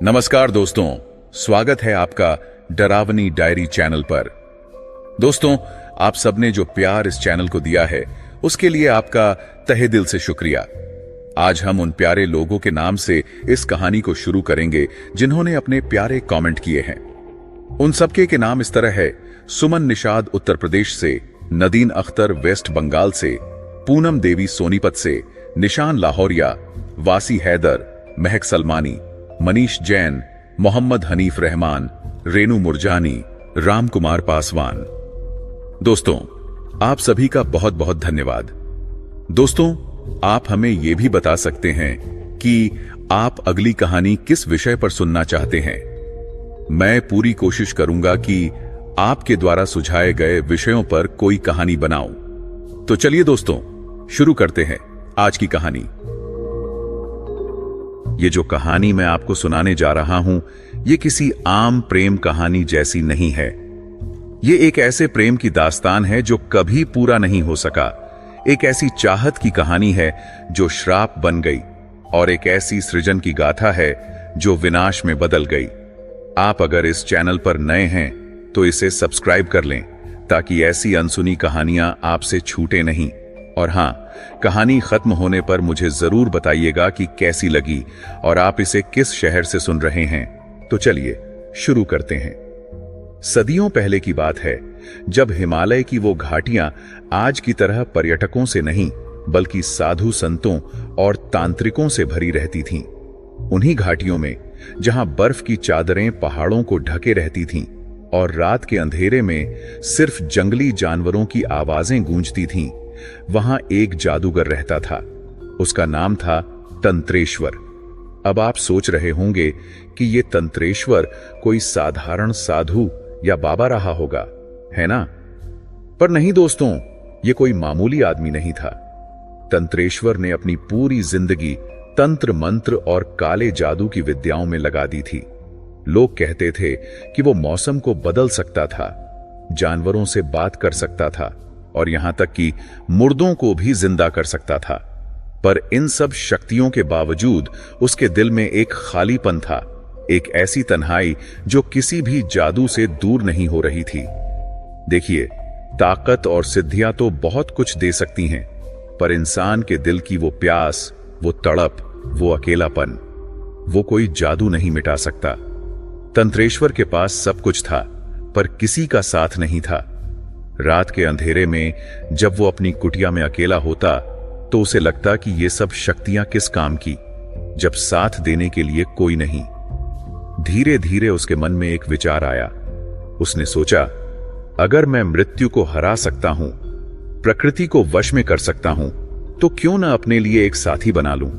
नमस्कार दोस्तों, स्वागत है आपका डरावनी डायरी चैनल पर। दोस्तों, आप सबने जो प्यार इस चैनल को दिया है उसके लिए आपका तहे दिल से शुक्रिया। आज हम उन प्यारे लोगों के नाम से इस कहानी को शुरू करेंगे जिन्होंने अपने प्यारे कमेंट किए हैं। उन सबके के नाम इस तरह है: सुमन निषाद उत्तर प्रदेश से, नदीन अख्तर वेस्ट बंगाल से, पूनम देवी सोनीपत से, निशान लाहौरिया, वासी हैदर, महक सलमानी, मनीष जैन, मोहम्मद हनीफ रहमान, रेनू मुरजानी, राम कुमार पासवान। दोस्तों, आप सभी का बहुत बहुत धन्यवाद। दोस्तों, आप हमें यह भी बता सकते हैं कि आप अगली कहानी किस विषय पर सुनना चाहते हैं। मैं पूरी कोशिश करूंगा कि आपके द्वारा सुझाए गए विषयों पर कोई कहानी बनाऊं। तो चलिए दोस्तों, शुरू करते हैं आज की कहानी। ये जो कहानी मैं आपको सुनाने जा रहा हूं, ये किसी आम प्रेम कहानी जैसी नहीं है। ये एक ऐसे प्रेम की दास्तान है जो कभी पूरा नहीं हो सका। एक ऐसी चाहत की कहानी है जो श्राप बन गई, और एक ऐसी सृजन की गाथा है जो विनाश में बदल गई। आप अगर इस चैनल पर नए हैं तो इसे सब्सक्राइब कर लें ताकि ऐसी अनसुनी कहानियां आपसे छूटे नहीं। और हां, कहानी खत्म होने पर मुझे जरूर बताइएगा कि कैसी लगी और आप इसे किस शहर से सुन रहे हैं। तो चलिए शुरू करते हैं। सदियों पहले की बात है, जब हिमालय की वो घाटियां आज की तरह पर्यटकों से नहीं बल्कि साधु संतों और तांत्रिकों से भरी रहती थीं। उन्हीं घाटियों में जहां बर्फ की चादरें पहाड़ों को ढके रहती थीं और रात के अंधेरे में सिर्फ जंगली जानवरों की आवाजें गूंजती थीं, वहां एक जादूगर रहता था। उसका नाम था तंत्रेश्वर। अब आप सोच रहे होंगे कि ये तंत्रेश्वर कोई साधारण साधु या बाबा रहा होगा, है ना? पर नहीं दोस्तों, ये कोई मामूली आदमी नहीं था। तंत्रेश्वर ने अपनी पूरी जिंदगी तंत्र मंत्र और काले जादू की विद्याओं में लगा दी थी। लोग कहते थे कि वो मौसम को बदल सकता था, जानवरों से बात कर सकता था और यहां तक कि मुर्दों को भी जिंदा कर सकता था। पर इन सब शक्तियों के बावजूद उसके दिल में एक खालीपन था, एक ऐसी तन्हाई जो किसी भी जादू से दूर नहीं हो रही थी। देखिए, ताकत और सिद्धियां तो बहुत कुछ दे सकती हैं, पर इंसान के दिल की वो प्यास, वो तड़प, वो अकेलापन, वो कोई जादू नहीं मिटा सकता। तंत्रेश्वर के पास सब कुछ था, पर किसी का साथ नहीं था। रात के अंधेरे में जब वो अपनी कुटिया में अकेला होता तो उसे लगता कि ये सब शक्तियां किस काम की, जब साथ देने के लिए कोई नहीं। धीरे धीरे उसके मन में एक विचार आया। उसने सोचा, अगर मैं मृत्यु को हरा सकता हूं, प्रकृति को वश में कर सकता हूं, तो क्यों ना अपने लिए एक साथी बना लूं।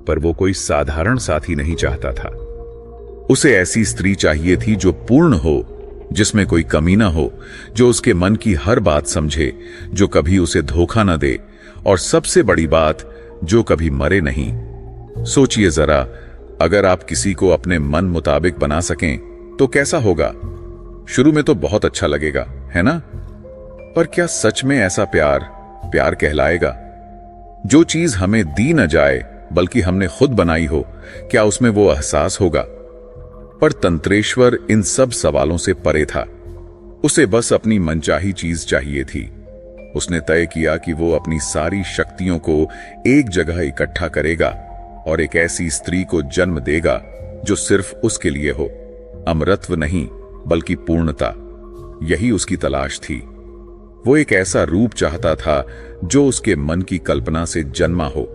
पर वो कोई साधारण साथी नहीं चाहता था। उसे ऐसी स्त्री चाहिए थी जो पूर्ण हो, जिसमें कोई कमी ना हो, जो उसके मन की हर बात समझे, जो कभी उसे धोखा न दे, और सबसे बड़ी बात, जो कभी मरे नहीं। सोचिए जरा, अगर आप किसी को अपने मन मुताबिक बना सकें तो कैसा होगा? शुरू में तो बहुत अच्छा लगेगा, है ना? पर क्या सच में ऐसा प्यार कहलाएगा? जो चीज हमें दी न जाए बल्कि हमने खुद बनाई हो, क्या उसमें वो एहसास होगा? पर तंत्रेश्वर इन सब सवालों से परे था। उसे बस अपनी मनचाही चीज चाहिए थी। उसने तय किया कि वो अपनी सारी शक्तियों को एक जगह इकट्ठा करेगा और एक ऐसी स्त्री को जन्म देगा जो सिर्फ उसके लिए हो। अमरत्व नहीं बल्कि पूर्णता, यही उसकी तलाश थी। वो एक ऐसा रूप चाहता था जो उसके मन की कल्पना से जन्मा हो,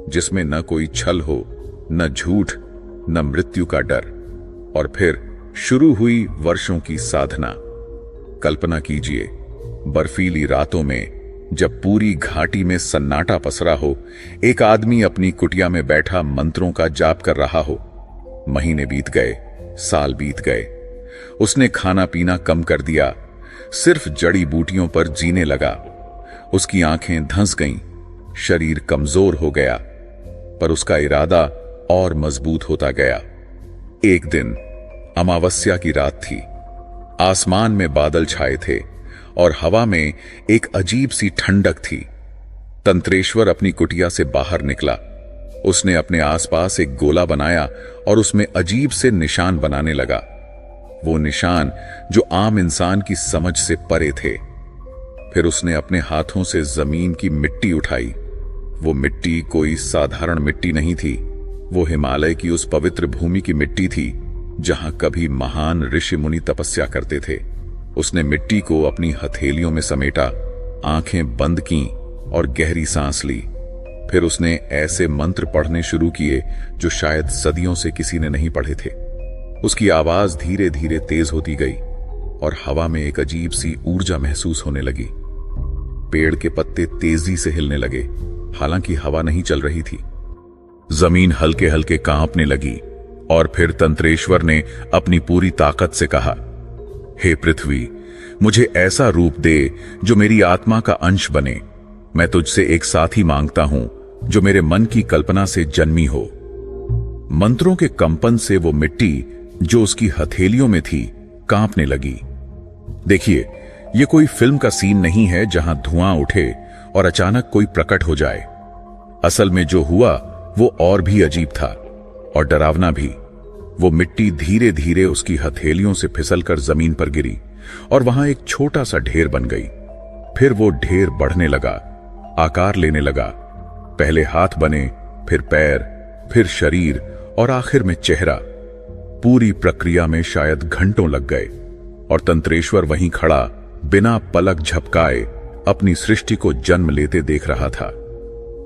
जिसमें न कोई छल हो, न झूठ, न मृत्यु का डर। और फिर शुरू हुई वर्षों की साधना। कल्पना कीजिए, बर्फीली रातों में जब पूरी घाटी में सन्नाटा पसरा हो, एक आदमी अपनी कुटिया में बैठा मंत्रों का जाप कर रहा हो। महीने बीत गए, साल बीत गए। उसने खाना पीना कम कर दिया, सिर्फ जड़ी बूटियों पर जीने लगा। उसकी आंखें धंस गईं, शरीर कमजोर हो गया, पर उसका इरादा और मजबूत होता गया। एक दिन अमावस्या की रात थी। आसमान में बादल छाए थे और हवा में एक अजीब सी ठंडक थी। तंत्रेश्वर अपनी कुटिया से बाहर निकला। उसने अपने आसपास एक गोला बनाया और उसमें अजीब से निशान बनाने लगा, वो निशान जो आम इंसान की समझ से परे थे। फिर उसने अपने हाथों से जमीन की मिट्टी उठाई। वो मिट्टी कोई साधारण मिट्टी नहीं थी, वो हिमालय की उस पवित्र भूमि की मिट्टी थी जहां कभी महान ऋषि मुनि तपस्या करते थे। उसने मिट्टी को अपनी हथेलियों में समेटा, आंखें बंद की और गहरी सांस ली। फिर उसने ऐसे मंत्र पढ़ने शुरू किए जो शायद सदियों से किसी ने नहीं पढ़े थे। उसकी आवाज धीरे धीरे तेज होती गई और हवा में एक अजीब सी ऊर्जा महसूस होने लगी। पेड़ के पत्ते तेजी से हिलने लगे, हालांकि हवा नहीं चल रही थी। जमीन हल्के हल्के कांपने लगी और फिर तंत्रेश्वर ने अपनी पूरी ताकत से कहा, हे पृथ्वी, मुझे ऐसा रूप दे जो मेरी आत्मा का अंश बने। मैं तुझसे एक साथी मांगता हूं जो मेरे मन की कल्पना से जन्मी हो। मंत्रों के कंपन से वो मिट्टी जो उसकी हथेलियों में थी कांपने लगी। देखिए, ये कोई फिल्म का सीन नहीं है जहां धुआं उठे और अचानक कोई प्रकट हो जाए। असल में जो हुआ वो और भी अजीब था और डरावना भी। वो मिट्टी धीरे धीरे उसकी हथेलियों से फिसलकर जमीन पर गिरी और वहां एक छोटा सा ढेर बन गई। फिर वो ढेर बढ़ने लगा, आकार लेने लगा। पहले हाथ बने, फिर पैर, फिर शरीर और आखिर में चेहरा। पूरी प्रक्रिया में शायद घंटों लग गए और तंत्रेश्वर वहीं खड़ा बिना पलक झपकाए अपनी सृष्टि को जन्म लेते देख रहा था।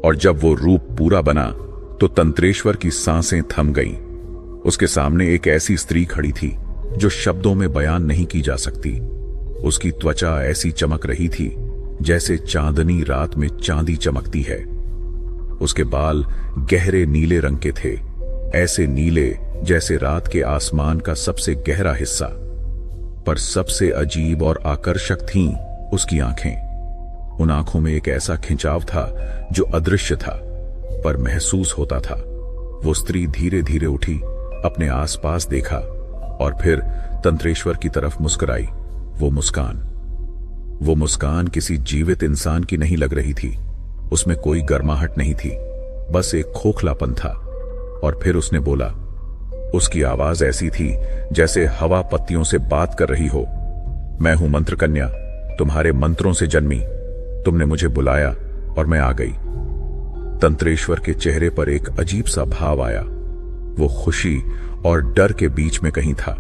और जब वो रूप पूरा बना तो तंत्रेश्वर की सांसें थम गईं। उसके सामने एक ऐसी स्त्री खड़ी थी जो शब्दों में बयान नहीं की जा सकती। उसकी त्वचा ऐसी चमक रही थी जैसे चांदनी रात में चांदी चमकती है। उसके बाल गहरे नीले रंग के थे, ऐसे नीले जैसे रात के आसमान का सबसे गहरा हिस्सा। पर सबसे अजीब और आकर्षक थीं उसकी आंखें। उन आंखों में एक ऐसा खिंचाव था जो अदृश्य था पर महसूस होता था। वो स्त्री धीरे धीरे उठी, अपने आसपास देखा और फिर तंत्रेश्वर की तरफ मुस्कुराई। वो मुस्कान किसी जीवित इंसान की नहीं लग रही थी। उसमें कोई गर्माहट नहीं थी, बस एक खोखलापन था। और फिर उसने बोला, उसकी आवाज ऐसी थी जैसे हवा पत्तियों से बात कर रही हो। मैं हूं मंत्र कन्या, तुम्हारे मंत्रों से जन्मी। तुमने मुझे बुलाया और मैं आ गई। तंत्रेश्वर के चेहरे पर एक अजीब सा भाव आया। वो खुशी और डर के बीच में कहीं था।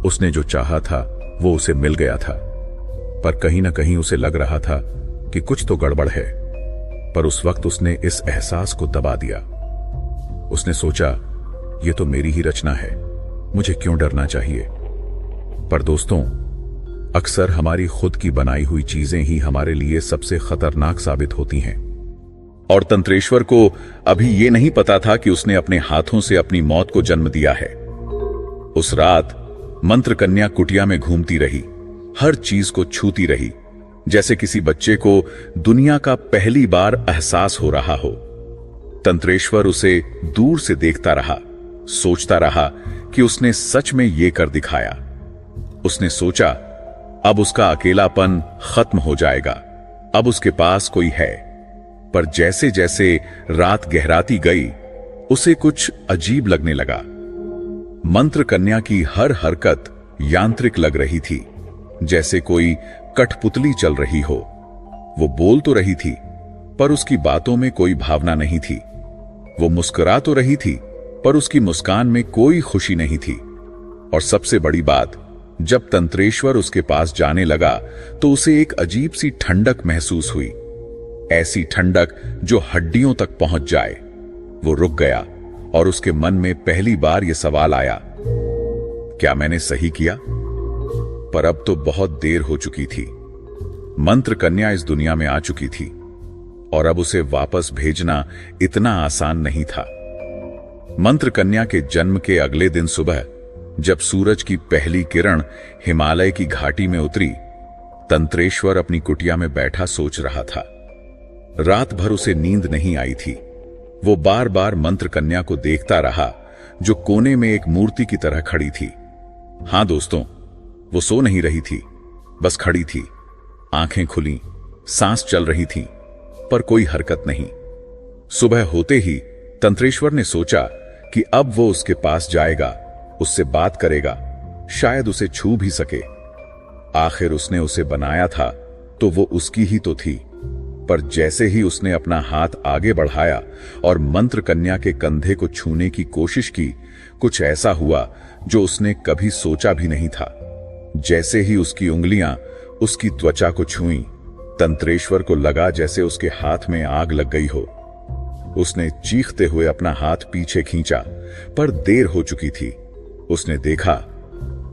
उसने जो चाहा था वो उसे मिल गया था, पर कहीं ना कहीं उसे लग रहा था कि कुछ तो गड़बड़ है। पर उस वक्त उसने इस एहसास को दबा दिया। उसने सोचा, ये तो मेरी ही रचना है, मुझे क्यों डरना चाहिए। पर दोस्तों, अक्सर हमारी खुद की बनाई हुई चीजें ही हमारे लिए सबसे खतरनाक साबित होती हैं। और तंत्रेश्वर को अभी ये नहीं पता था कि उसने अपने हाथों से अपनी मौत को जन्म दिया है। उस रात मंत्र कन्या कुटिया में घूमती रही, हर चीज को छूती रही, जैसे किसी बच्चे को दुनिया का पहली बार एहसास हो रहा हो। तंत्रेश्वर उसे दूर से देखता रहा, सोचता रहा कि उसने सच में ये कर दिखाया। उसने सोचा, अब उसका अकेलापन खत्म हो जाएगा, अब उसके पास कोई है। पर जैसे जैसे रात गहराती गई, उसे कुछ अजीब लगने लगा। मंत्र कन्या की हर हरकत यांत्रिक लग रही थी, जैसे कोई कठपुतली चल रही हो। वो बोल तो रही थी, पर उसकी बातों में कोई भावना नहीं थी। वो मुस्कुरा तो रही थी, पर उसकी मुस्कान में कोई खुशी नहीं थी। और सबसे बड़ी बात, जब तंत्रेश्वर उसके पास जाने लगा तो उसे एक अजीब सी ठंडक महसूस हुई, ऐसी ठंडक जो हड्डियों तक पहुंच जाए। वो रुक गया और उसके मन में पहली बार यह सवाल आया, क्या मैंने सही किया? पर अब तो बहुत देर हो चुकी थी। मंत्र कन्या इस दुनिया में आ चुकी थी और अब उसे वापस भेजना इतना आसान नहीं था। मंत्र कन्या के जन्म के अगले दिन सुबह, जब सूरज की पहली किरण हिमालय की घाटी में उतरी, तंत्रेश्वर अपनी कुटिया में बैठा सोच रहा था। रात भर उसे नींद नहीं आई थी। वो बार बार मंत्र कन्या को देखता रहा, जो कोने में एक मूर्ति की तरह खड़ी थी। हां दोस्तों, वो सो नहीं रही थी, बस खड़ी थी, आंखें खुली, सांस चल रही थी, पर कोई हरकत नहीं। सुबह होते ही तंत्रेश्वर ने सोचा कि अब वो उसके पास जाएगा, उससे बात करेगा, शायद उसे छू भी सके। आखिर उसने उसे बनाया था तो वो उसकी ही तो थी। पर जैसे ही उसने अपना हाथ आगे बढ़ाया और मंत्र कन्या के कंधे को छूने की कोशिश की, कुछ ऐसा हुआ जो उसने कभी सोचा भी नहीं था। जैसे ही उसकी उंगलियां उसकी त्वचा को छुईं, तंत्रेश्वर को लगा जैसे उसके हाथ में आग लग गई हो। उसने चीखते हुए अपना हाथ पीछे खींचा, पर देर हो चुकी थी। उसने देखा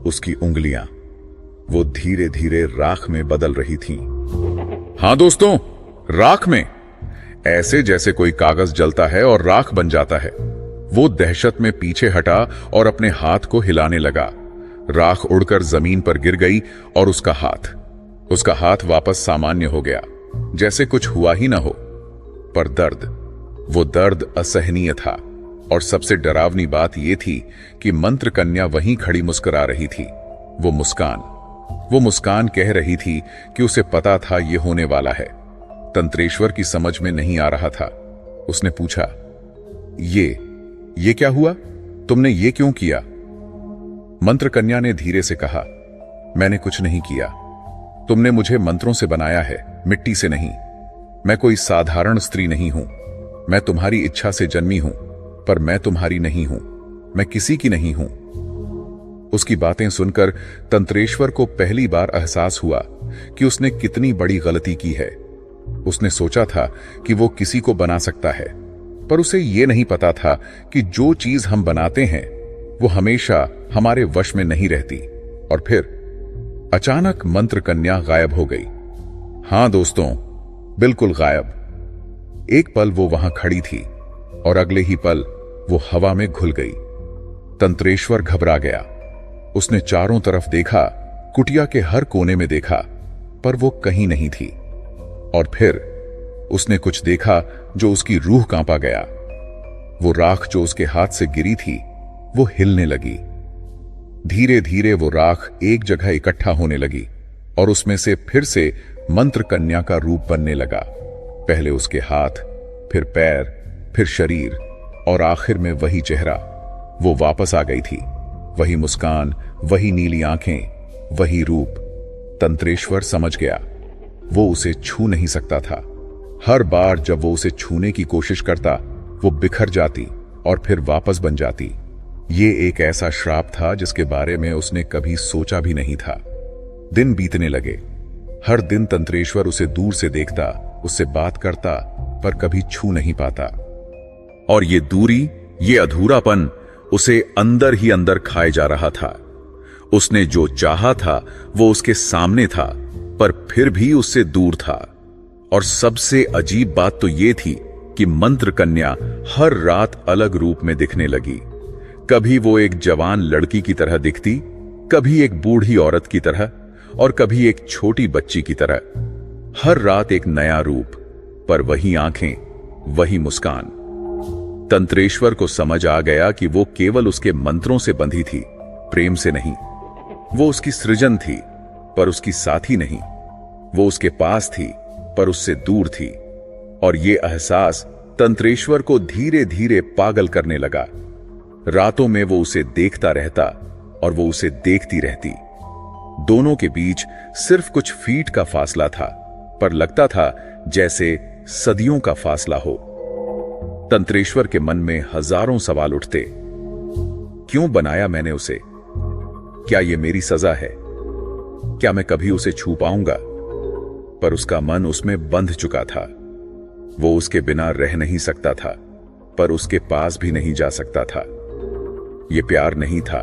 उसकी उंगलियां वो धीरे धीरे राख में बदल रही थीं। हां दोस्तों, राख में, ऐसे जैसे कोई कागज जलता है और राख बन जाता है। वो दहशत में पीछे हटा और अपने हाथ को हिलाने लगा। राख उड़कर जमीन पर गिर गई और उसका हाथ वापस सामान्य हो गया, जैसे कुछ हुआ ही ना हो। पर वो दर्द असहनीय था। और सबसे डरावनी बात यह थी कि मंत्र कन्या वहीं खड़ी मुस्कुरा रही थी। वो मुस्कान कह रही थी कि उसे पता था यह होने वाला है। तंत्रेश्वर की समझ में नहीं आ रहा था। उसने पूछा, ये क्या हुआ? तुमने ये क्यों किया? मंत्र कन्या ने धीरे से कहा, मैंने कुछ नहीं किया। तुमने मुझे मंत्रों से बनाया है, मिट्टी से नहीं। मैं कोई साधारण स्त्री नहीं हूं। मैं तुम्हारी इच्छा से जन्मी हूं, पर मैं तुम्हारी नहीं हूं। मैं किसी की नहीं हूं। उसकी बातें सुनकर तंत्रेश्वर को पहली बार एहसास हुआ कि उसने कितनी बड़ी गलती की है। उसने सोचा था कि वो किसी को बना सकता है, पर उसे यह नहीं पता था कि जो चीज हम बनाते हैं वो हमेशा हमारे वश में नहीं रहती। और फिर अचानक मंत्र कन्या गायब हो गई। हां दोस्तों, बिल्कुल गायब। एक पल वो वहां खड़ी थी और अगले ही पल वो हवा में घुल गई। तंत्रेश्वर घबरा गया। उसने चारों तरफ देखा, कुटिया के हर कोने में देखा, पर वो कहीं नहीं थी। और फिर उसने कुछ देखा जो उसकी रूह कांपा गया। वो राख जो उसके हाथ से गिरी थी वो हिलने लगी। धीरे धीरे वो राख एक जगह इकट्ठा होने लगी और उसमें से फिर से मंत्र कन्या का रूप बनने लगा। पहले उसके हाथ, फिर पैर, फिर शरीर और आखिर में वही चेहरा। वो वापस आ गई थी। वही मुस्कान, वही नीली आंखें, वही रूप। तंत्रेश्वर समझ गया, वो उसे छू नहीं सकता था। हर बार जब वो उसे छूने की कोशिश करता, वो बिखर जाती और फिर वापस बन जाती। ये एक ऐसा श्राप था जिसके बारे में उसने कभी सोचा भी नहीं था। दिन बीतने लगे। हर दिन तंत्रेश्वर उसे दूर से देखता, उससे बात करता, पर कभी छू नहीं पाता। और ये दूरी, ये अधूरापन उसे अंदर ही अंदर खाए जा रहा था। उसने जो चाहा था वो उसके सामने था, पर फिर भी उससे दूर था। और सबसे अजीब बात तो ये थी कि मंत्र कन्या हर रात अलग रूप में दिखने लगी। कभी वो एक जवान लड़की की तरह दिखती, कभी एक बूढ़ी औरत की तरह, और कभी एक छोटी बच्ची की तरह। हर रात एक नया रूप, पर वही आंखें, वही मुस्कान। तंत्रेश्वर को समझ आ गया कि वो केवल उसके मंत्रों से बंधी थी, प्रेम से नहीं। वो उसकी सृजन थी, पर उसकी साथी नहीं। वो उसके पास थी, पर उससे दूर थी। और ये एहसास तंत्रेश्वर को धीरे धीरे पागल करने लगा। रातों में वो उसे देखता रहता और वो उसे देखती रहती। दोनों के बीच सिर्फ कुछ फीट का फासला था, पर लगता था जैसे सदियों का फासला हो। तंत्रेश्वर के मन में हजारों सवाल उठते। क्यों बनाया मैंने उसे? क्या ये मेरी सजा है? क्या मैं कभी उसे छू पाऊंगा? पर उसका मन उसमें बंध चुका था। वो उसके बिना रह नहीं सकता था, पर उसके पास भी नहीं जा सकता था। ये प्यार नहीं था,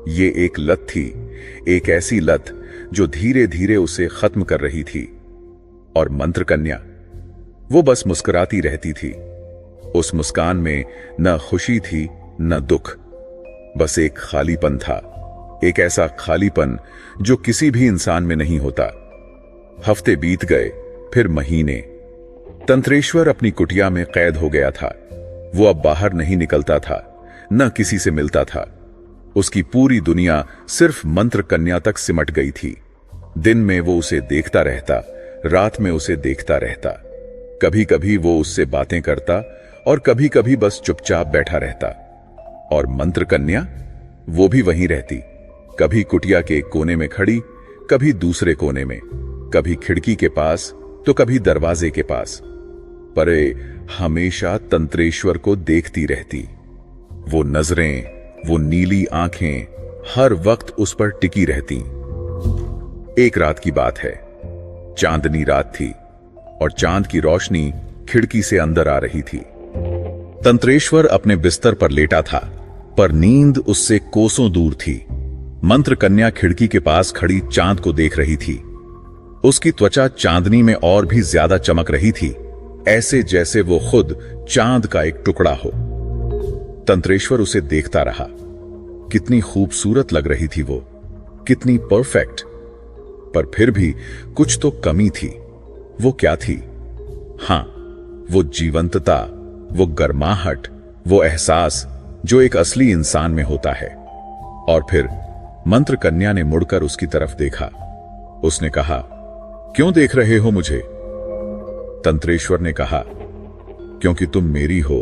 ये एक लत थी, एक ऐसी लत जो धीरे धीरे उसे खत्म कर रही थी। और मंत्र कन्या, वो बस मुस्कुराती रहती थी। उस मुस्कान में न खुशी थी न दुख, बस एक खालीपन था। एक ऐसा खालीपन जो किसी भी इंसान में नहीं होता। हफ्ते बीत गए, फिर महीने। तंत्रेश्वर अपनी कुटिया में कैद हो गया था। वो अब बाहर नहीं निकलता था, न किसी से मिलता था। उसकी पूरी दुनिया सिर्फ मंत्र कन्या तक सिमट गई थी। दिन में वो उसे देखता रहता, रात में उसे देखता रहता। कभी कभी वो उससे बातें करता और कभी कभी बस चुपचाप बैठा रहता। और मंत्र कन्या, वो भी वहीं रहती, कभी कुटिया के एक कोने में खड़ी, कभी दूसरे कोने में, कभी खिड़की के पास तो कभी दरवाजे के पास, पर हमेशा तंत्रेश्वर को देखती रहती। वो नजरें, वो नीली आंखें हर वक्त उस पर टिकी रहती। एक रात की बात है, चांदनी रात थी और चांद की रोशनी खिड़की से अंदर आ रही थी। तंत्रेश्वर अपने बिस्तर पर लेटा था, पर नींद उससे कोसों दूर थी। मंत्र कन्या खिड़की के पास खड़ी चांद को देख रही थी। उसकी त्वचा चांदनी में और भी ज्यादा चमक रही थी, ऐसे जैसे वो खुद चांद का एक टुकड़ा हो। तंत्रेश्वर उसे देखता रहा। कितनी खूबसूरत लग रही थी वो, कितनी परफेक्ट। पर फिर भी कुछ तो कमी थी। वो क्या थी? हां, वो जीवंतता, वो गर्माहट, वो एहसास जो एक असली इंसान में होता है। और फिर मंत्र कन्या ने मुड़कर उसकी तरफ देखा। उसने कहा, क्यों देख रहे हो मुझे? तंत्रेश्वर ने कहा, क्योंकि तुम मेरी हो,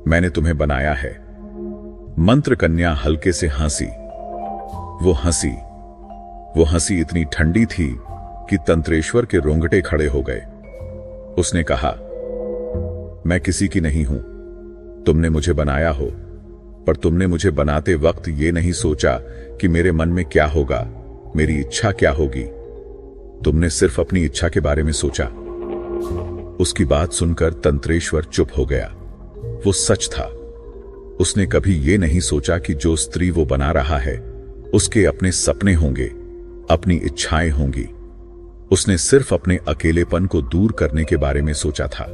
मैंने तुम्हें बनाया है। मंत्र कन्या हल्के से हंसी। वो हंसी इतनी ठंडी थी कि तंत्रेश्वर के रोंगटे खड़े हो गए। उसने कहा, मैं किसी की नहीं हूं, तुमने मुझे बनाया हो, पर तुमने मुझे बनाते वक्त ये नहीं सोचा कि मेरे मन में क्या होगा, मेरी इच्छा क्या होगी। तुमने सिर्फ अपनी इच्छा के बारे में सोचा। उसकी बात सुनकर तंत्रेश्वर चुप हो गया। वो सच था। उसने कभी ये नहीं सोचा कि जो स्त्री वो बना रहा है, उसके अपने सपने होंगे, अपनी इच्छाएं होंगी। उसने सिर्फ अपने अकेलेपन को दूर करने के बारे में सोचा था।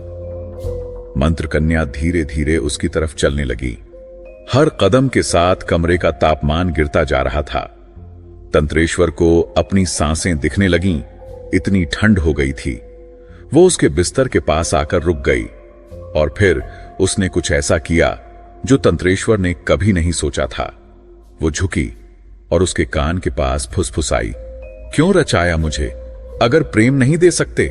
मंत्र कन्या धीरे धीरे उसकी तरफ चलने लगी। हर कदम के साथ कमरे का तापमान गिरता जा रहा था। तंत्रेश्वर को अपनी सांसें दिखने लगीं, इतनी ठंड हो गई थी। वो उसके बिस्तर के पास आकर रुक गई और फिर उसने कुछ ऐसा किया जो तंत्रेश्वर ने कभी नहीं सोचा था। वो झुकी और उसके कान के पास फुसफुसाई, क्यों रचाया मुझे, अगर प्रेम नहीं दे सकते?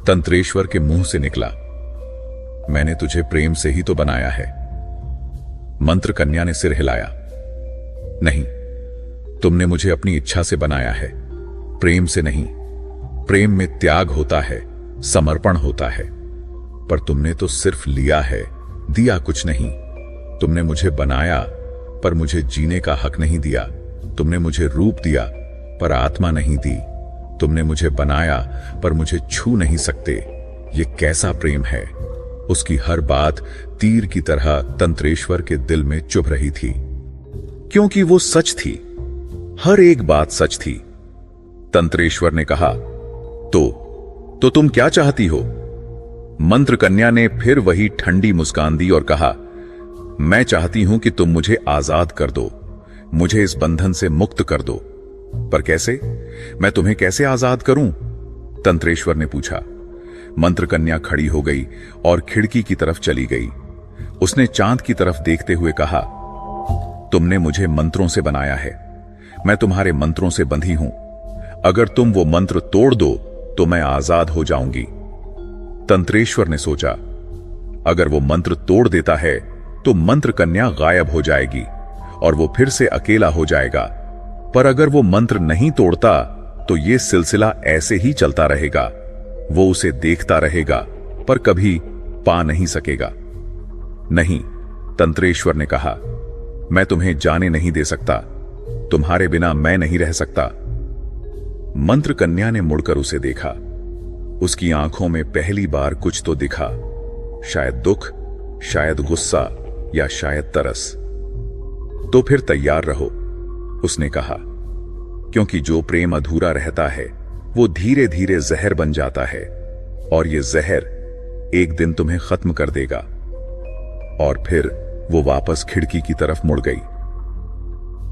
तंत्रेश्वर के मुंह से निकला, मैंने तुझे प्रेम से ही तो बनाया है। मंत्र कन्या ने सिर हिलाया, नहीं, तुमने मुझे अपनी इच्छा से बनाया है, प्रेम से नहीं। प्रेम में त्याग होता है, समर्पण होता है, पर तुमने तो सिर्फ लिया है, दिया कुछ नहीं। तुमने मुझे बनाया पर मुझे जीने का हक नहीं दिया। तुमने मुझे रूप दिया पर आत्मा नहीं दी। तुमने मुझे बनाया पर मुझे छू नहीं सकते। ये कैसा प्रेम है? उसकी हर बात तीर की तरह तंत्रेश्वर के दिल में चुभ रही थी, क्योंकि वो सच थी। हर एक बात सच थी। तंत्रेश्वर ने कहा, तो तुम क्या चाहती हो? मंत्र कन्या ने फिर वही ठंडी मुस्कान दी और कहा, मैं चाहती हूं कि तुम मुझे आजाद कर दो, मुझे इस बंधन से मुक्त कर दो। पर कैसे? मैं तुम्हें कैसे आजाद करूं? तंत्रेश्वर ने पूछा। मंत्र कन्या खड़ी हो गई और खिड़की की तरफ चली गई। उसने चांद की तरफ देखते हुए कहा, तुमने मुझे मंत्रों से बनाया है, मैं तुम्हारे मंत्रों से बंधी हूं। अगर तुम वो मंत्र तोड़ दो तो मैं आजाद हो जाऊंगी। तंत्रेश्वर ने सोचा, अगर वो मंत्र तोड़ देता है तो मंत्र कन्या गायब हो जाएगी और वो फिर से अकेला हो जाएगा। पर अगर वो मंत्र नहीं तोड़ता तो ये सिलसिला ऐसे ही चलता रहेगा। वो उसे देखता रहेगा पर कभी पा नहीं सकेगा। नहीं, तंत्रेश्वर ने कहा, मैं तुम्हें जाने नहीं दे सकता, तुम्हारे बिना मैं नहीं रह सकता। मंत्र कन्या ने मुड़कर उसे देखा। उसकी आंखों में पहली बार कुछ तो दिखा, शायद दुख, शायद गुस्सा या शायद तरस। तो फिर तैयार रहो, उसने कहा, क्योंकि जो प्रेम अधूरा रहता है वो धीरे धीरे जहर बन जाता है और ये जहर एक दिन तुम्हें खत्म कर देगा। और फिर वो वापस खिड़की की तरफ मुड़ गई।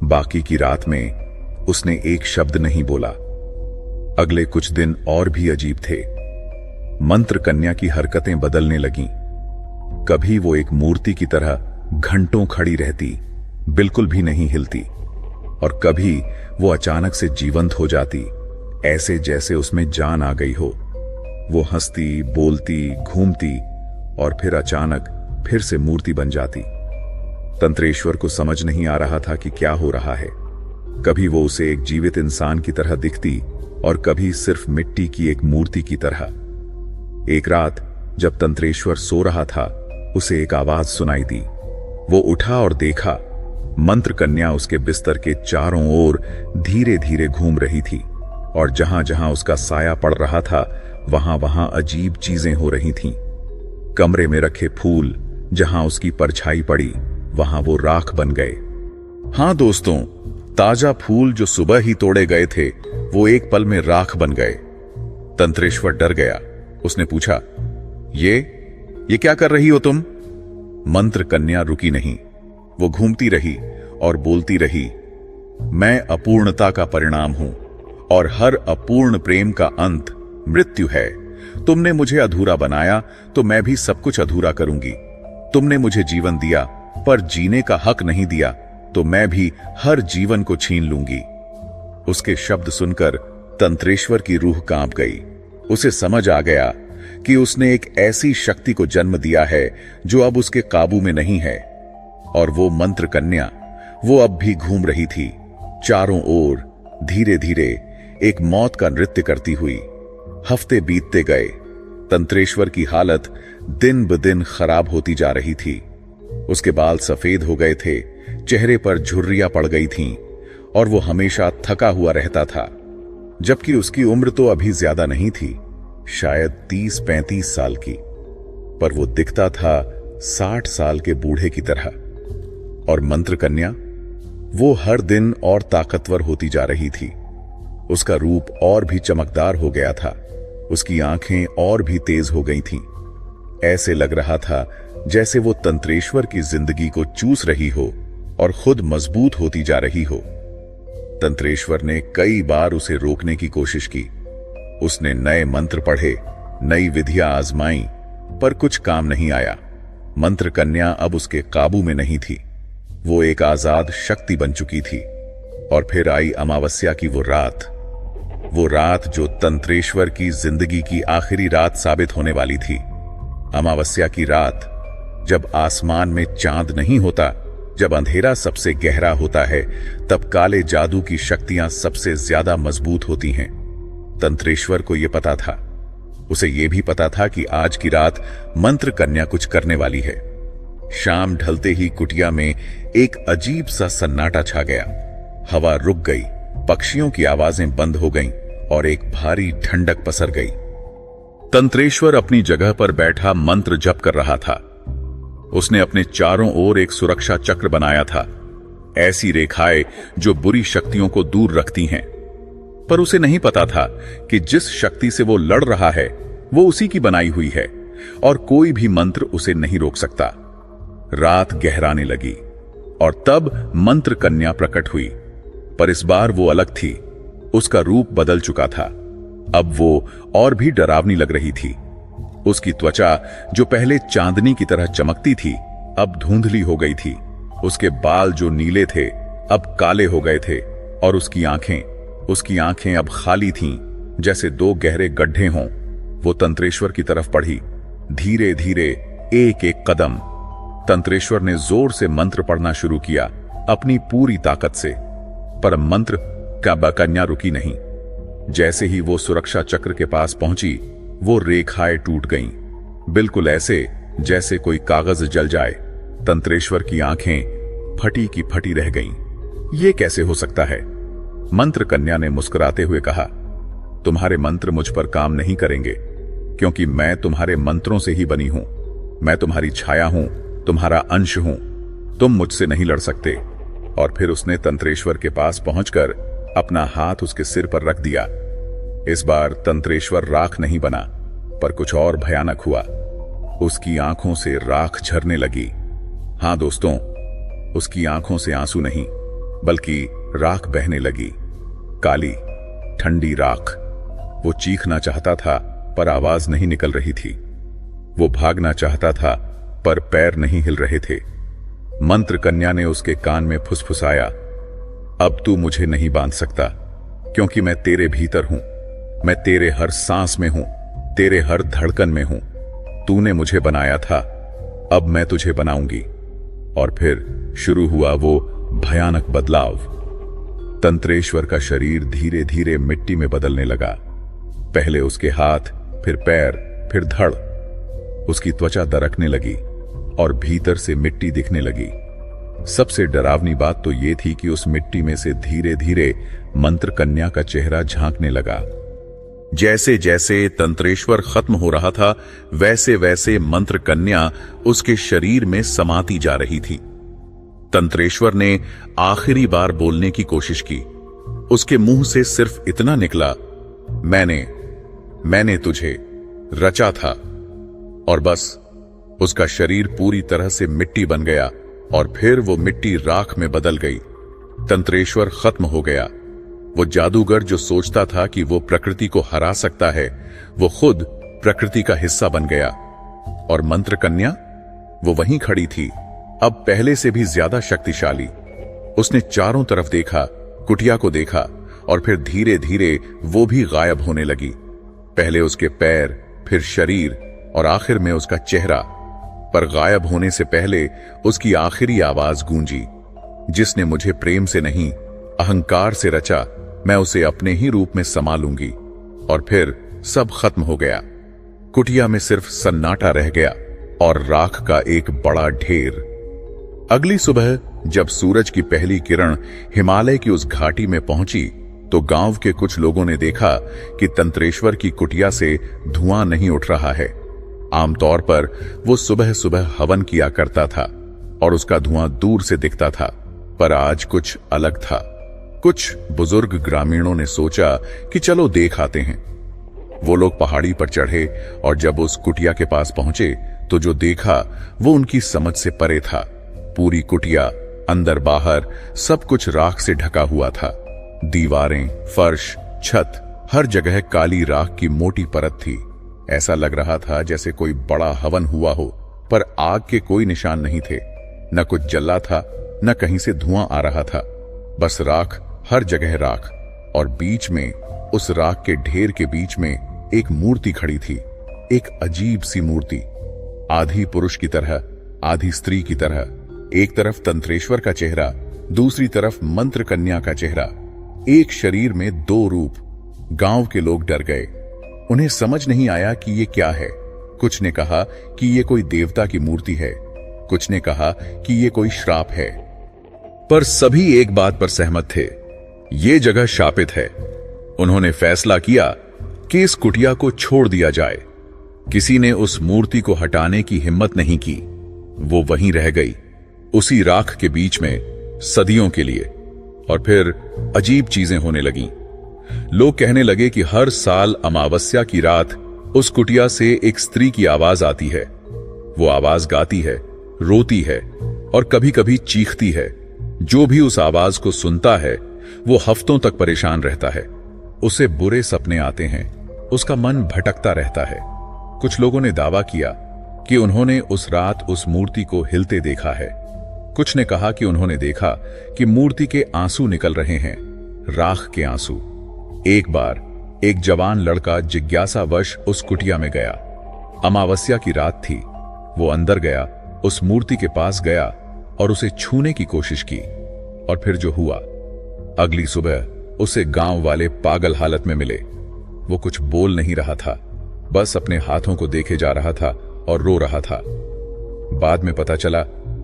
बाकी की रात में उसने एक शब्द नहीं बोला। अगले कुछ दिन और भी अजीब थे। मंत्र कन्या की हरकतें बदलने लगीं। कभी वो एक मूर्ति की तरह घंटों खड़ी रहती, बिल्कुल भी नहीं हिलती, और कभी वो अचानक से जीवंत हो जाती, ऐसे जैसे उसमें जान आ गई हो। वो हंसती, बोलती, घूमती और फिर अचानक फिर से मूर्ति बन जाती। तंत्रेश्वर को समझ नहीं आ रहा था कि क्या हो रहा है। कभी वो उसे एक जीवित इंसान की तरह दिखती और कभी सिर्फ मिट्टी की एक मूर्ति की तरह। एक रात जब तंत्रेश्वर सो रहा था, उसे एक आवाज सुनाई दी। वो उठा और देखा, मंत्र कन्या उसके बिस्तर के चारों ओर धीरे धीरे घूम रही थी और जहां जहां उसका साया पड़ रहा था वहां वहां अजीब चीजें हो रही थीं। कमरे में रखे फूल जहां उसकी परछाई पड़ी वहां वो राख बन गए। हां दोस्तों, ताजा फूल जो सुबह ही तोड़े गए थे वो एक पल में राख बन गए। तंत्रेश्वर डर गया। उसने पूछा, ये क्या कर रही हो तुम? मंत्र कन्या रुकी नहीं। वो घूमती रही और बोलती रही, मैं अपूर्णता का परिणाम हूं और हर अपूर्ण प्रेम का अंत मृत्यु है। तुमने मुझे अधूरा बनाया तो मैं भी सब कुछ अधूरा करूंगी। तुमने मुझे जीवन दिया पर जीने का हक नहीं दिया तो मैं भी हर जीवन को छीन लूंगी। उसके शब्द सुनकर तंत्रेश्वर की रूह कांप गई। उसे समझ आ गया कि उसने एक ऐसी शक्ति को जन्म दिया है जो अब उसके काबू में नहीं है। और वो मंत्र कन्या, वो अब भी घूम रही थी चारों ओर, धीरे धीरे एक मौत का नृत्य करती हुई। हफ्ते बीतते गए। तंत्रेश्वर की हालत दिन ब दिन खराब होती जा रही थी। उसके बाल सफेद हो गए थे, चेहरे पर झुर्रियां पड़ गई थीं और वो हमेशा थका हुआ रहता था, जबकि उसकी उम्र तो अभी ज्यादा नहीं थी, शायद 30-35 साल की, पर वो दिखता था 60 साल के बूढ़े की तरह। और मंत्र कन्या, वो हर दिन और ताकतवर होती जा रही थी। उसका रूप और भी चमकदार हो गया था, उसकी आंखें और भी तेज हो गई थीं। ऐसे लग रहा था जैसे वो तंत्रेश्वर की जिंदगी को चूस रही हो और खुद मजबूत होती जा रही हो। तंत्रेश्वर ने कई बार उसे रोकने की कोशिश की। उसने नए मंत्र पढ़े, नई विधियां आजमाई, पर कुछ काम नहीं आया। मंत्र कन्या अब उसके काबू में नहीं थी। वो एक आजाद शक्ति बन चुकी थी। और फिर आई अमावस्या की वो रात जो तंत्रेश्वर की जिंदगी की आखिरी रात साबित होने वाली थी। अमावस्या की रात, जब आसमान में चांद नहीं होता, जब अंधेरा सबसे गहरा होता है, तब काले जादू की शक्तियां सबसे ज्यादा मजबूत होती हैं। तंत्रेश्वर को यह पता था। उसे यह भी पता था कि आज की रात मंत्र कन्या कुछ करने वाली है। शाम ढलते ही कुटिया में एक अजीब सा सन्नाटा छा गया। हवा रुक गई, पक्षियों की आवाजें बंद हो गईं और एक भारी ठंडक पसर गई। तंत्रेश्वर अपनी जगह पर बैठा मंत्र जप कर रहा था। उसने अपने चारों ओर एक सुरक्षा चक्र बनाया था, ऐसी रेखाएं जो बुरी शक्तियों को दूर रखती हैं। पर उसे नहीं पता था कि जिस शक्ति से वो लड़ रहा है वो उसी की बनाई हुई है और कोई भी मंत्र उसे नहीं रोक सकता। रात गहराने लगी और तब मंत्र कन्या प्रकट हुई, पर इस बार वो अलग थी। उसका रूप बदल चुका था। अब वो और भी डरावनी लग रही थी। उसकी त्वचा, जो पहले चांदनी की तरह चमकती थी, अब धुंधली हो गई थी। उसके बाल जो नीले थे अब काले हो गए थे और उसकी आंखें अब खाली थीं, जैसे दो गहरे गड्ढे हों। वो तंत्रेश्वर की तरफ बढ़ी, धीरे धीरे, एक एक कदम। तंत्रेश्वर ने जोर से मंत्र पढ़ना शुरू किया, अपनी पूरी ताकत से। पर मंत्र का कन्या रुकी नहीं। जैसे ही वो सुरक्षा चक्र के पास पहुंची, वो रेखाएं टूट गईं, बिल्कुल ऐसे जैसे कोई कागज जल जाए। तंत्रेश्वर की आंखें फटी की फटी रह गईं। ये कैसे हो सकता है? मंत्र कन्या ने मुस्कुराते हुए कहा, तुम्हारे मंत्र मुझ पर काम नहीं करेंगे, क्योंकि मैं तुम्हारे मंत्रों से ही बनी हूं। मैं तुम्हारी छाया हूं, तुम्हारा अंश हूं। तुम मुझसे नहीं लड़ सकते। और फिर उसने तंत्रेश्वर के पास पहुंचकर अपना हाथ उसके सिर पर रख दिया। इस बार तंत्रेश्वर राख नहीं बना, पर कुछ और भयानक हुआ। उसकी आंखों से राख झरने लगी। हां दोस्तों, उसकी आंखों से आंसू नहीं, बल्कि राख बहने लगी, काली ठंडी राख। वो चीखना चाहता था पर आवाज नहीं निकल रही थी। वो भागना चाहता था पर पैर नहीं हिल रहे थे। मंत्र कन्या ने उसके कान में फुसफुसाया, अब तू मुझे नहीं बांध सकता, क्योंकि मैं तेरे भीतर हूं। मैं तेरे हर सांस में हूं, तेरे हर धड़कन में हूं। तूने मुझे बनाया था, अब मैं तुझे बनाऊंगी। और फिर शुरू हुआ वो भयानक बदलाव। तंत्रेश्वर का शरीर धीरे धीरे मिट्टी में बदलने लगा। पहले उसके हाथ, फिर पैर, फिर धड़। उसकी त्वचा दरकने लगी और भीतर से मिट्टी दिखने लगी। सबसे डरावनी बात तो यह थी कि उस मिट्टी में से धीरे धीरे मंत्र कन्या का चेहरा झांकने लगा। जैसे जैसे तंत्रेश्वर खत्म हो रहा था, वैसे वैसे मंत्र कन्या उसके शरीर में समाती जा रही थी। तंत्रेश्वर ने आखिरी बार बोलने की कोशिश की। उसके मुंह से सिर्फ इतना निकला, मैंने तुझे रचा था। और बस उसका शरीर पूरी तरह से मिट्टी बन गया और फिर वो मिट्टी राख में बदल गई। तंत्रेश्वर खत्म हो गया। वो जादूगर जो सोचता था कि वो प्रकृति को हरा सकता है, वो खुद प्रकृति का हिस्सा बन गया। और मंत्र कन्या, वो वहीं खड़ी थी, अब पहले से भी ज्यादा शक्तिशाली। उसने चारों तरफ देखा, कुटिया को देखा, और फिर धीरे धीरे वो भी गायब होने लगी। पहले उसके पैर, फिर शरीर और आखिर में उसका चेहरा। पर गायब होने से पहले उसकी आखिरी आवाज गूंजी, जिसने मुझे प्रेम से नहीं, अहंकार से रचा, मैं उसे अपने ही रूप में समा लूंगी। और फिर सब खत्म हो गया। कुटिया में सिर्फ सन्नाटा रह गया और राख का एक बड़ा ढेर। अगली सुबह जब सूरज की पहली किरण हिमालय की उस घाटी में पहुंची, तो गांव के कुछ लोगों ने देखा कि तंत्रेश्वर की कुटिया से धुआं नहीं उठ रहा है। आमतौर पर वो सुबह सुबह हवन किया करता था और उसका धुआं दूर से दिखता था, पर आज कुछ अलग था। कुछ बुजुर्ग ग्रामीणों ने सोचा कि चलो देख आते हैं। वो लोग पहाड़ी पर चढ़े और जब उस कुटिया के पास पहुंचे तो जो देखा वो उनकी समझ से परे था। पूरी कुटिया, अंदर बाहर, सब कुछ राख से ढका हुआ था। दीवारें, फर्श, छत, हर जगह काली राख की मोटी परत थी। ऐसा लग रहा था जैसे कोई बड़ा हवन हुआ हो, पर आग के कोई निशान नहीं थे। न कुछ जला था, न कहीं से धुआं आ रहा था। बस राख, हर जगह राख। और बीच में, उस राख के ढेर के बीच में एक मूर्ति खड़ी थी। एक अजीब सी मूर्ति, आधी पुरुष की तरह, आधी स्त्री की तरह। एक तरफ तंत्रेश्वर का चेहरा, दूसरी तरफ मंत्र कन्या का चेहरा। एक शरीर में दो रूप। गांव के लोग डर गए। उन्हें समझ नहीं आया कि ये क्या है। कुछ ने कहा कि ये कोई देवता की मूर्ति है, कुछ ने कहा कि ये कोई श्राप है, पर सभी एक बात पर सहमत थे, ये जगह शापित है। उन्होंने फैसला किया कि इस कुटिया को छोड़ दिया जाए। किसी ने उस मूर्ति को हटाने की हिम्मत नहीं की। वो वहीं रह गई, उसी राख के बीच में, सदियों के लिए। और फिर अजीब चीजें होने लगीं। लोग कहने लगे कि हर साल अमावस्या की रात उस कुटिया से एक स्त्री की आवाज आती है। वो आवाज गाती है, रोती है और कभी कभी चीखती है। जो भी उस आवाज को सुनता है वो हफ्तों तक परेशान रहता है। उसे बुरे सपने आते हैं, उसका मन भटकता रहता है। कुछ लोगों ने दावा किया कि उन्होंने उस रात उस मूर्ति को हिलते देखा है। कुछ ने कहा कि उन्होंने देखा कि मूर्ति के आंसू निकल रहे हैं, राख के आंसू। एक बार एक जवान लड़का जिज्ञासावश उस कुटिया में गया। अमावस्या की रात थी। वो अंदर गया, उस मूर्ति के पास गया और उसे छूने की कोशिश की। और फिर जो हुआ, अगली सुबह उसे गांव वाले पागल हालत में मिले। वो कुछ बोल नहीं रहा था, बस अपने हाथों को देखे जा रहा था और रो रहा था। बाद में पता चला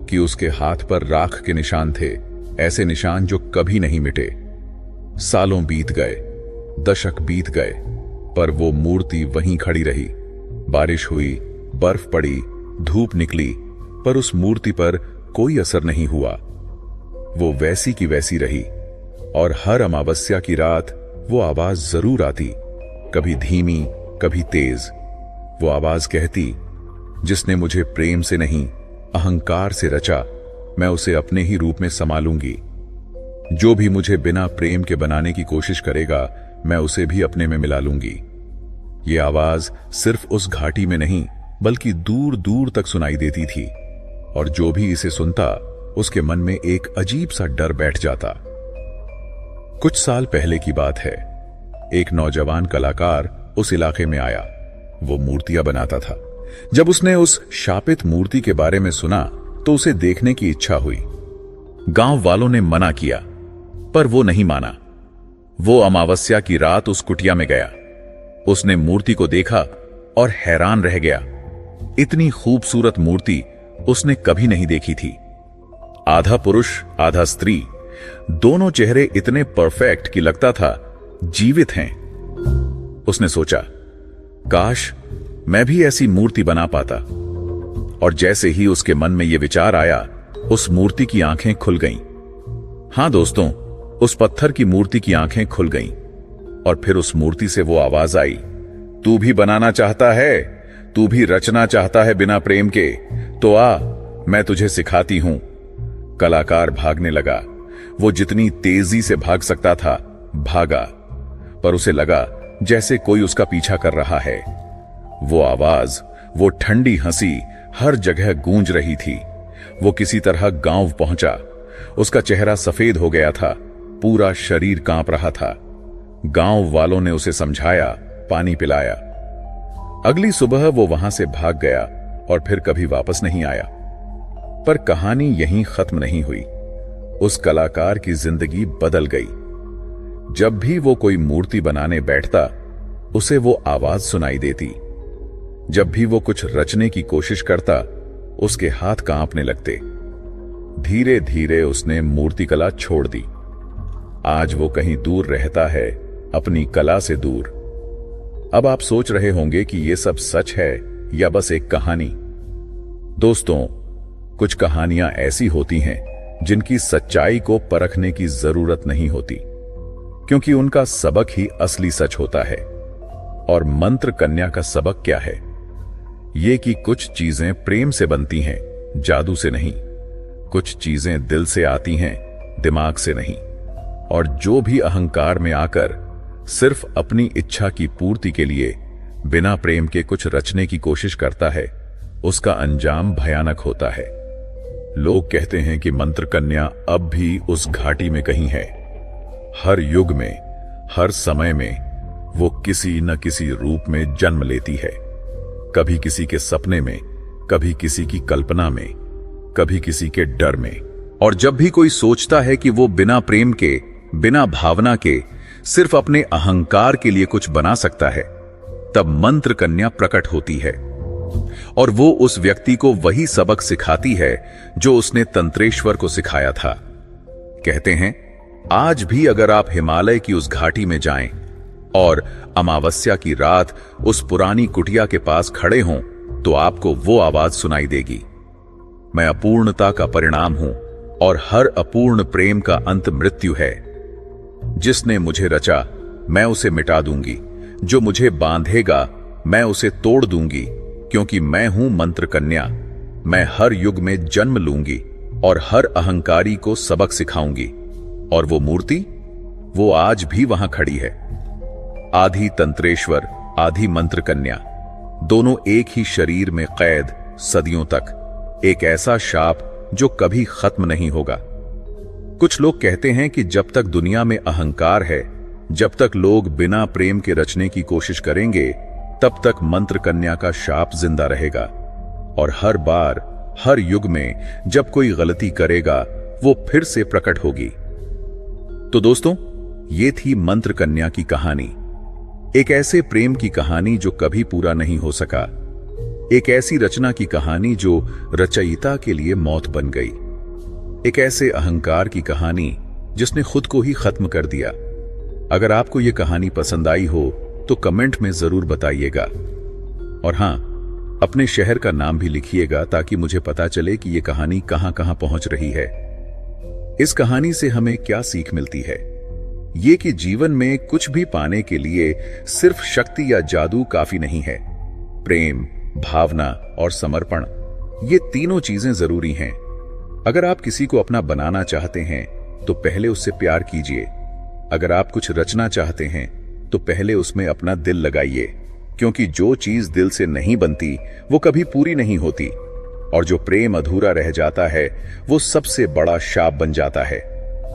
कि उसके हाथ पर राख के निशान थे, ऐसे निशान जो कभी नहीं मिटे। सालों बीत गए, दशक बीत गए, पर वो मूर्ति वहीं खड़ी रही। बारिश हुई, बर्फ पड़ी, धूप निकली, पर उस मूर्ति पर कोई असर नहीं हुआ। वो वैसी की वैसी रही। और हर अमावस्या की रात वो आवाज जरूर आती, कभी धीमी, कभी तेज। वो आवाज कहती, जिसने मुझे प्रेम से नहीं, अहंकार से रचा, मैं उसे अपने ही रूप में संभालूंगी। जो भी मुझे बिना प्रेम के बनाने की कोशिश करेगा, मैं उसे भी अपने में मिला लूंगी। ये आवाज सिर्फ उस घाटी में नहीं, बल्कि दूर दूर तक सुनाई देती थी। और जो भी इसे सुनता, उसके मन में एक अजीब सा डर बैठ जाता। कुछ साल पहले की बात है। एक नौजवान कलाकार उस इलाके में आया। वो मूर्तियां बनाता था, जब उसने उस शापित मूर्ति के बारे में सुना तो उसे देखने की इच्छा हुई। गांव वालों ने मना किया, पर वो नहीं माना। वो अमावस्या की रात उस कुटिया में गया। उसने मूर्ति को देखा और हैरान रह गया। इतनी खूबसूरत मूर्ति उसने कभी नहीं देखी थी। आधा पुरुष आधा स्त्री, दोनों चेहरे इतने परफेक्ट कि लगता था जीवित हैं। उसने सोचा, काश मैं भी ऐसी मूर्ति बना पाता। और जैसे ही उसके मन में यह विचार आया, उस मूर्ति की आंखें खुल गईं। हां दोस्तों, उस पत्थर की मूर्ति की आंखें खुल गईं और फिर उस मूर्ति से वो आवाज आई, तू भी बनाना चाहता है, तू भी रचना चाहता है बिना प्रेम के, तो आ, मैं तुझे सिखाती हूं। कलाकार भागने लगा। वो जितनी तेजी से भाग सकता था भागा, पर उसे लगा जैसे कोई उसका पीछा कर रहा है। वो आवाज, वो ठंडी हंसी हर जगह गूंज रही थी। वो किसी तरह गांव पहुंचा। उसका चेहरा सफेद हो गया था, पूरा शरीर कांप रहा था। गांव वालों ने उसे समझाया, पानी पिलाया। अगली सुबह वो वहां से भाग गया और फिर कभी वापस नहीं आया। पर कहानी यहीं खत्म नहीं हुई। उस कलाकार की जिंदगी बदल गई। जब भी वो कोई मूर्ति बनाने बैठता, उसे वो आवाज सुनाई देती। जब भी वो कुछ रचने की कोशिश करता, उसके हाथ कांपने लगते। धीरे धीरे उसने मूर्तिकला छोड़ दी। आज वो कहीं दूर रहता है, अपनी कला से दूर। अब आप सोच रहे होंगे कि ये सब सच है या बस एक कहानी। दोस्तों, कुछ कहानियां ऐसी होती हैं जिनकी सच्चाई को परखने की जरूरत नहीं होती, क्योंकि उनका सबक ही असली सच होता है। और मंत्र कन्या का सबक क्या है? ये कि कुछ चीजें प्रेम से बनती हैं, जादू से नहीं। कुछ चीजें दिल से आती हैं, दिमाग से नहीं। और जो भी अहंकार में आकर सिर्फ अपनी इच्छा की पूर्ति के लिए बिना प्रेम के कुछ रचने की कोशिश करता है, उसका अंजाम भयानक होता है। लोग कहते हैं कि मंत्र कन्या अब भी उस घाटी में कहीं है। हर युग में, हर समय में वो किसी न किसी रूप में जन्म लेती है। कभी किसी के सपने में, कभी किसी की कल्पना में, कभी किसी के डर में। और जब भी कोई सोचता है कि वो बिना प्रेम के, बिना भावना के, सिर्फ अपने अहंकार के लिए कुछ बना सकता है, तब मंत्र कन्या प्रकट होती है। और वो उस व्यक्ति को वही सबक सिखाती है जो उसने तंत्रेश्वर को सिखाया था। कहते हैं, आज भी अगर आप हिमालय की उस घाटी में जाएं और अमावस्या की रात उस पुरानी कुटिया के पास खड़े हों, तो आपको वो आवाज सुनाई देगी, मैं अपूर्णता का परिणाम हूं और हर अपूर्ण प्रेम का अंत मृत्यु है। जिसने मुझे रचा, मैं उसे मिटा दूंगी। जो मुझे बांधेगा, मैं उसे तोड़ दूंगी, क्योंकि मैं हूं मंत्र कन्या। मैं हर युग में जन्म लूंगी और हर अहंकारी को सबक सिखाऊंगी। और वो मूर्ति, वो आज भी वहां खड़ी है। आधी तंत्रेश्वर, आधी मंत्र कन्या, दोनों एक ही शरीर में कैद सदियों तक। एक ऐसा शाप जो कभी खत्म नहीं होगा। कुछ लोग कहते हैं कि जब तक दुनिया में अहंकार है, जब तक लोग बिना प्रेम के रचने की कोशिश करेंगे, तब तक मंत्र कन्या का शाप जिंदा रहेगा। और हर बार, हर युग में जब कोई गलती करेगा, वो फिर से प्रकट होगी। तो दोस्तों, ये थी मंत्र कन्या की कहानी। एक ऐसे प्रेम की कहानी जो कभी पूरा नहीं हो सका। एक ऐसी रचना की कहानी जो रचयिता के लिए मौत बन गई। एक ऐसे अहंकार की कहानी जिसने खुद को ही खत्म कर दिया। अगर आपको यह कहानी पसंद आई हो तो कमेंट में जरूर बताइएगा। और हां, अपने शहर का नाम भी लिखिएगा ताकि मुझे पता चले कि यह कहानी कहां कहां पहुंच रही है। इस कहानी से हमें क्या सीख मिलती है? ये कि जीवन में कुछ भी पाने के लिए सिर्फ शक्ति या जादू काफी नहीं है। प्रेम, भावना और समर्पण, ये तीनों चीजें जरूरी हैं। अगर आप किसी को अपना बनाना चाहते हैं तो पहले उससे प्यार कीजिए। अगर आप कुछ रचना चाहते हैं तो पहले उसमें अपना दिल लगाइए, क्योंकि जो चीज दिल से नहीं बनती वो कभी पूरी नहीं होती। और जो प्रेम अधूरा रह जाता है वो सबसे बड़ा शाप बन जाता है।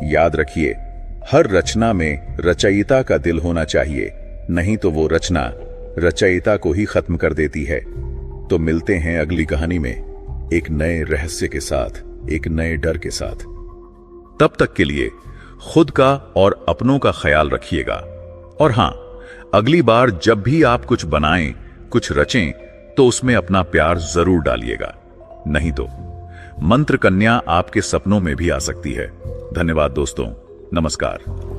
याद रखिए, हर रचना में रचयिता का दिल होना चाहिए, नहीं तो वो रचना रचयिता को ही खत्म कर देती है। तो मिलते हैं अगली कहानी में, एक नए रहस्य के साथ, एक नए डर के साथ। तब तक के लिए खुद का और अपनों का ख्याल रखिएगा। और हां, अगली बार जब भी आप कुछ बनाएं, कुछ रचें, तो उसमें अपना प्यार जरूर डालिएगा। नहीं तो मंत्र कन्या आपके सपनों में भी आ सकती है। धन्यवाद दोस्तों, नमस्कार।